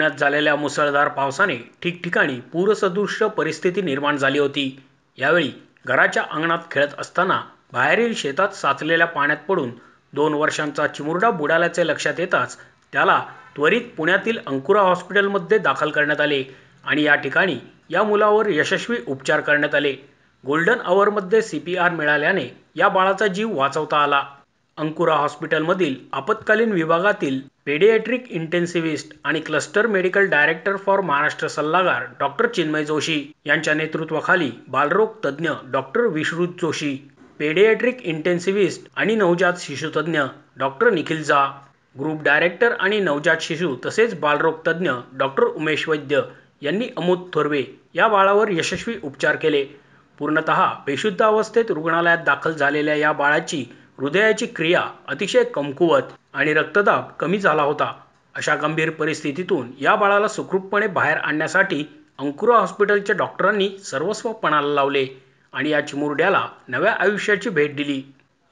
पुण्यात झालेल्या मुसळधार पावसाने ठिकठिकाणी पूरसदृश्य परिस्थिती निर्माण झाली होती। यावेळी घराच्या अंगणात खेळत असताना बाहेरील शेतात साचलेल्या पाण्यात पडून 2 वर्षांचा चिमुरडा बुडाल्याचे लक्षात येताच त्याला त्वरित पुण्यातील अंकुरा हॉस्पिटलमध्ये दाखल करण्यात आले आणि या ठिकाणी या मुलावर यशस्वी उपचार करण्यात आले। गोल्डन अवरमध्ये CPR मिळाल्याने या बाळाचा जीव वाचवता आला। अंकुरा हॉस्पिटलमधील आपत्कालीन विभागातील पेडियाट्रिक इंटेन्सिव्हिस्ट आणि cluster medical director for Maharashtra सल्लागार डॉक्टर चिन्मय जोशी यांच्या नेतृत्वाखाली बालरोग तज्ज्ञ डॉक्टर विश्रुत जोशी, पेडियाट्रिक इंटेन्सिव्हिस्ट आणि नवजात शिशु तज्ज्ञ डॉक्टर निखिल झा, ग्रुप डायरेक्टर आणि नवजात शिशु तसेच बालरोग तज्ज्ञ डॉक्टर उमेश वैद्य यांनी अमोद थोरवे या बाळावर यशस्वी उपचार केले। पूर्णतः बेशुद्ध अवस्थेत रुग्णालयात दाखल झालेल्या या बाळाची हृदयाची क्रिया अतिशय कमकुवत आणि रक्तदाब कमी झाला होता। अशा गंभीर परिस्थितीतून या बाळाला सुखरूपपणे बाहेर आणण्यासाठी अंकुरा हॉस्पिटलच्या डॉक्टरांनी सर्वस्व पणाला लावले आणि या चिमुरड्याला नव्या आयुष्याची भेट दिली।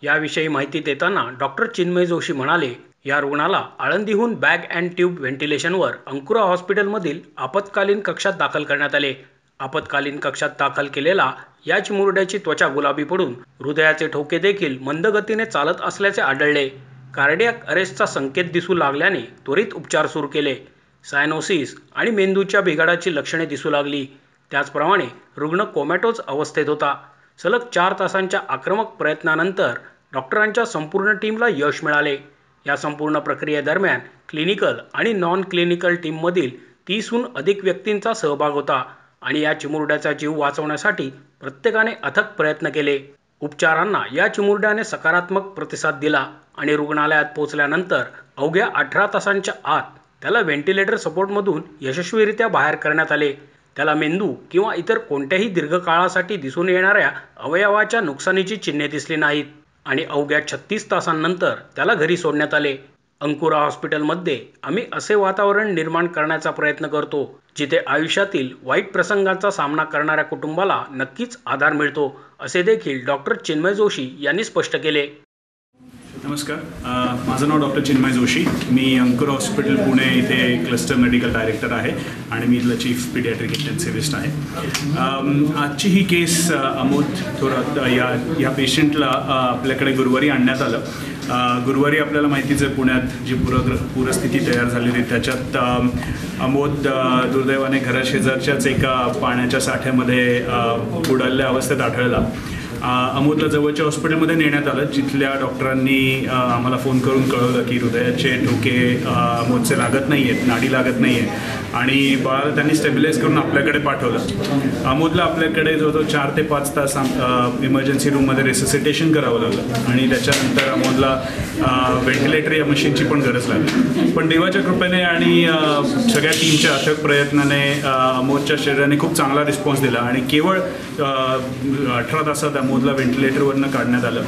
याविषयी माहिती देताना डॉक्टर चिन्मय जोशी म्हणाले, या रुग्णाला आळंदीहून बॅग अँड ट्यूब व्हेंटिलेशनवर अंकुरा हॉस्पिटलमधील आपत्कालीन कक्षात दाखल करण्यात आले। आपत्कालीन कक्षात दाखल केलेला या चिमुरड्याची त्वचा गुलाबी पडून हृदयाचे ठोके देखील मंद गतीने चालत असल्याचे आढळले। कार्डियाक अरेस्टचा संकेत दिसू लागल्याने त्वरित उपचार सुरू केले। सायनोसिस आणि मेंदूच्या बिघाडाची लक्षणे दिसू लागली। त्याचप्रमाणे रुग्ण कोमॅटोज अवस्थेत होता। सलग 4 तासांच्या आक्रमक प्रयत्नानंतर डॉक्टरांच्या संपूर्ण टीमला यश मिळाले। या संपूर्ण प्रक्रियेदरम्यान क्लिनिकल आणि नॉन क्लिनिकल टीममधील 30हून अधिक व्यक्तींचा सहभाग होता आणि या चिमुरड्याचा जीव वाचवण्यासाठी प्रत्येकाने अथक प्रयत्न केले। उपचारांना या चिमुरड्याने सकारात्मक प्रतिसाद दिला आणि रुग्णालयात पोहोचल्यानंतर अवघ्या 18 तासांच्या आत त्याला व्हेंटिलेटर सपोर्टमधून यशस्वीरित्या बाहेर करण्यात आले। त्याला मेंदू किंवा इतर कोणत्याही दीर्घकाळासाठी दिसून येणाऱ्या अवयवाच्या नुकसानीची चिन्हे दिसली नाहीत आणि अवघ्या 36 तासांनंतर त्याला घरी सोडण्यात आले। अंकुरा हॉस्पिटलमध्ये आम्ही असे वातावरण निर्माण करण्याचा प्रयत्न करतो जिथे आयुष्यातील वाईट प्रसंगांचा सामना करणाऱ्या कुटुंबाला नक्कीच आधार मिळतो, असे देखील डॉक्टर चिन्मय जोशी यांनी स्पष्ट केले। नमस्कार, माझं नाव डॉक्टर चिन्मय जोशी। मी अंकुरा हॉस्पिटल पुणे इथे क्लस्टर मेडिकल डायरेक्टर आहे आणि मी इथला चीफ पीडियाट्रिक इंटेन्सिव्हिस्ट आहे। आजची ही केस अमोद थोरात या पेशंटला आपल्याकडे गुरुवारी आणण्यात आलं। गुरुवारी आपल्याला माहितीच आहे पुण्यात जी पूरस्थिती तयार झालेली त्याच्यात अमोद दुर्दैवाने घराशेजारच्याच एका पाण्याच्या साठ्यामध्ये बुडालेल्या अवस्थेत आढळला। अमोदला जवळच्या हॉस्पिटलमध्ये नेण्यात आलं, जिथल्या डॉक्टरांनी आम्हाला फोन करून कळवलं की हृदयाचे ठोके अमोदचे लागत नाही आहेत, नाडी लागत नाही आहे आणि बाळाला त्यांनी स्टेबिलाइज करून आपल्याकडे पाठवलं। अमोदला आपल्याकडे जवळजवळ 4 ते 5 तास इमर्जन्सी रूममध्ये रेसिसिटेशन करावं लागलं आणि त्याच्यानंतर अमोदला व्हेंटिलेटर या मशीनची पण गरज लागली। पण देवाच्या कृपेने आणि सगळ्या टीमच्या अथक प्रयत्नाने अमोदच्या शरीराने खूप चांगला रिस्पॉन्स दिला आणि केवळ 18 तासात अमोदला व्हेंटिलेटरवरनं काढण्यात आलं।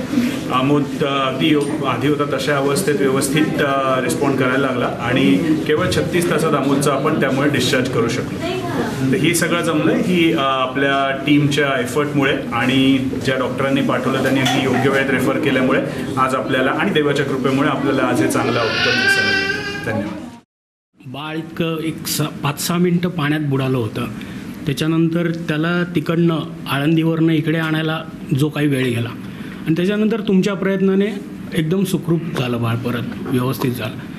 अमोद अगदी आधी होता तशा अवस्थेत व्यवस्थित रिस्पॉन्ड करायला लागला आणि केवळ 36 तासात अमोदचा आपण त्यामुळे डिस्चार्ज करू शकलो। तर ही सगळं जमलं ही आपल्या टीमच्या एफर्टमुळे आणि ज्या डॉक्टरांनी पाठवलं त्यांनी अगदी योग्य वेळेत रेफर केल्यामुळे आज आपल्याला आणि देवाच्या कृपेमुळे आपल्याला आज हे चांगलं आउटकम दिसायला। धन्यवाद। बाळ इतकं 5-6 मिनटं पाण्यात बुडालं होतं, त्याच्यानंतर त्याला तिकडनं आळंदीवरनं इकडे आणायला जो काही वेळ गेला आणि त्याच्यानंतर तुमच्या प्रयत्नाने एकदम सुखरूप झालं बाळ, परत व्यवस्थित झालं।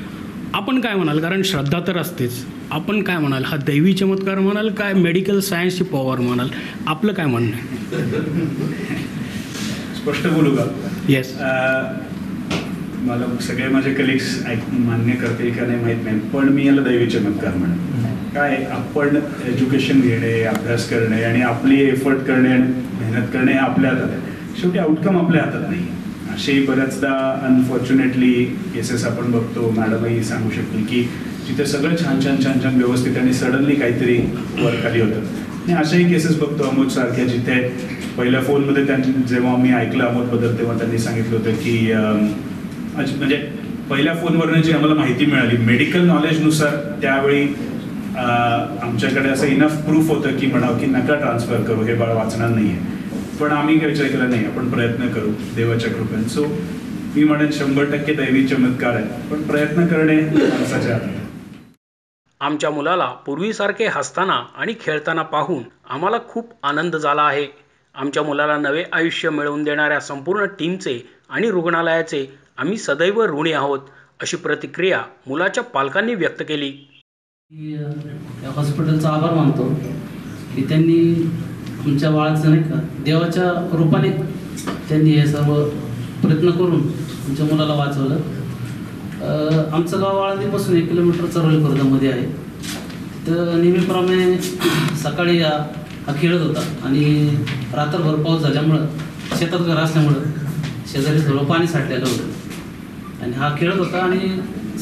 आपण काय म्हणाल, कारण श्रद्धा तर असतेच, आपण काय म्हणाल, हा दैवी चमत्कार म्हणाल काय मेडिकल सायन्सची पॉवर म्हणाल, आपलं काय म्हणणं आहे? स्पष्ट बोलू का? येस। मला सगळे माझे कलिग्स मान्य करतील का नाही माहीत नाही, पण मी याला दैवी चमत्कार म्हणेन। काय आपण एज्युकेशन घेणे, अभ्यास करणे आणि आपली एफर्ट करणे आणि मेहनत करणे हे आपल्या हातात आहे। शेवटी आउटकम आपल्या हातात नाही। असे बऱ्याचदा अनफॉर्च्युनेटली केसेस आपण बघतो, मॅडमही सांगू शकतील की जिथे सगळं छान छान छान छान व्यवस्थित आणि सडनली काहीतरी वर खाली होतं। आणि अशाही केसेस बघतो अमोदसारख्या, जिथे पहिल्या फोनमध्ये त्यांनी जेव्हा मी ऐकलं अमोदबद्दल तेव्हा त्यांनी सांगितलं होतं की म्हणजे पहिल्या फोनवरनं जी आम्हाला माहिती मिळाली मेडिकल नॉलेजनुसार त्यावेळी आमच्याकडे असं इनफ प्रूफ होतं की म्हणावं की नका ट्रान्सफर करू, हे बाळ वाचणार नाही आहे। पण आम्ही काही विचार केला नाही, आपण प्रयत्न करू देवाच्या कृपेने। सो मी म्हणेन 100% दैवी चमत्कार आहे, पण प्रयत्न करणे माणसाच्या हातात आहे। आमच्या मुलाला पूर्वीसारखे हसताना आणि खेळताना पाहून आम्हाला खूप आनंद झाला आहे. आमच्या मुलाला नवे आयुष्य मिळवून देणाऱ्या संपूर्ण टीमचे आणि रुग्णालयाचे आम्ही सदैव ऋणी आहोत, अशी प्रतिक्रिया मुलाच्या पालकांनी व्यक्त केली. या हॉस्पिटलचा आभार मानतो की त्यांनी आमच्या बाळाचं नाही का देवाच्या रूपाने त्यांनी हे सर्व प्रयत्न करून आमच्या मुलाला वाचवलं. आमचं गाव आळंदीपासून 1 किलोमीटर चरोली खुर्दामध्ये आहे. तर नेहमीप्रमाणे सकाळी हा खेळत होता आणि रात्रभर पाऊस झाल्यामुळं शेतात घर असल्यामुळं शेजारी थोडं पाणी साठलेलं होतं आणि हा खेळत होता आणि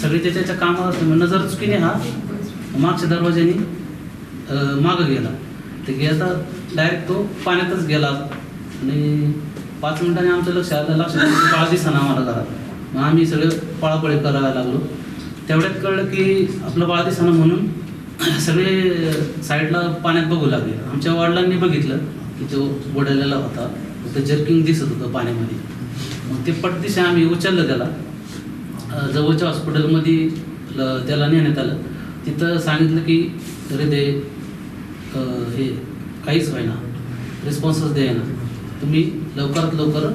सगळे त्याच्या कामावर असल्यामुळे नजर चुकीने हा मागच्या दरवाज्याने मागं गेला. ते गेला डायरेक्ट तो पाण्यातच गेला आणि 5 मिनिटांनी आमचं लक्षात बाळा दिसेना आम्हाला घरात. मग आम्ही सगळं पळापळी करायला लागलो. तेवढ्यात कळलं की आपलं बाळा दिसेना म्हणून सगळे साईडला पाण्यात बघू लागले. आमच्या वडिलांनी बघितलं की तो बुडालेला होता, ते जर्किंग दिसत होतं पाण्यामध्ये. मग ते पटदिशी आम्ही उचललं त्याला जवळच्या हॉस्पिटलमध्ये त्याला नेण्यात आलं. तिथं सांगितलं की हृदय हे काहीच व्हायना, रिस्पॉन्सच द्यायना, तुम्ही लवकरात लवकर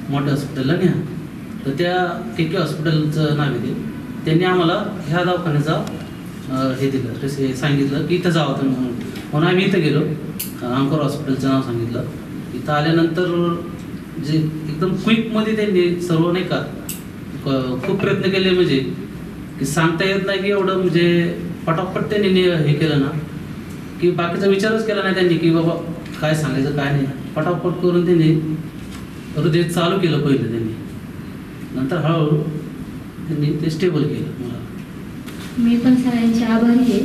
मोठ्या हॉस्पिटलला न्या. तर त्या KK हॉस्पिटलचं नाव आहे. त्यांनी आम्हाला ह्या दवाखान्याचा हे दिलं, सांगितलं की इथं जावं तुम्ही म्हणून आम्ही इथं गेलो. अंकुर हॉस्पिटलचं नाव सांगितलं. इथं आल्यानंतर जे एकदम क्विकमध्ये त्यांनी सर्व नाही का खूप प्रयत्न केले, म्हणजे की सांगता येत नाही की एवढं म्हणजे पटापट त्यांनी हे केलं ना की बाकीचा विचारच केला नाही त्यांनी की बाबा काय सांगायचं काय नाही. पटापट करून त्यांनी हृदय चालू केलं पहिलं त्यांनी, नंतर हळूहळू त्यांनी ते स्टेबल केलं मला. मी पण सगळ्यांची आभारी आहे.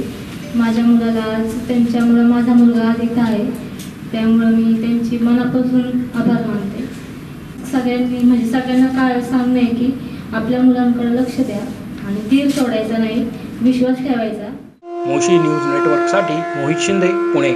माझ्या मुलाला आज त्यांच्यामुळं माझा मुलगा आज इथं आहे, त्यामुळं मी त्यांची मनापासून आभार मानते. सगळ्यांनी म्हणजे सगळ्यांना काय सांगणं आहे की आपल्या मुलांकडे लक्ष द्या आणि धीर सोडायचा नाही, विश्वास ठेवायचा. मोशी न्यूज नेटवर्कसाठी मोहित शिंदे, पुणे.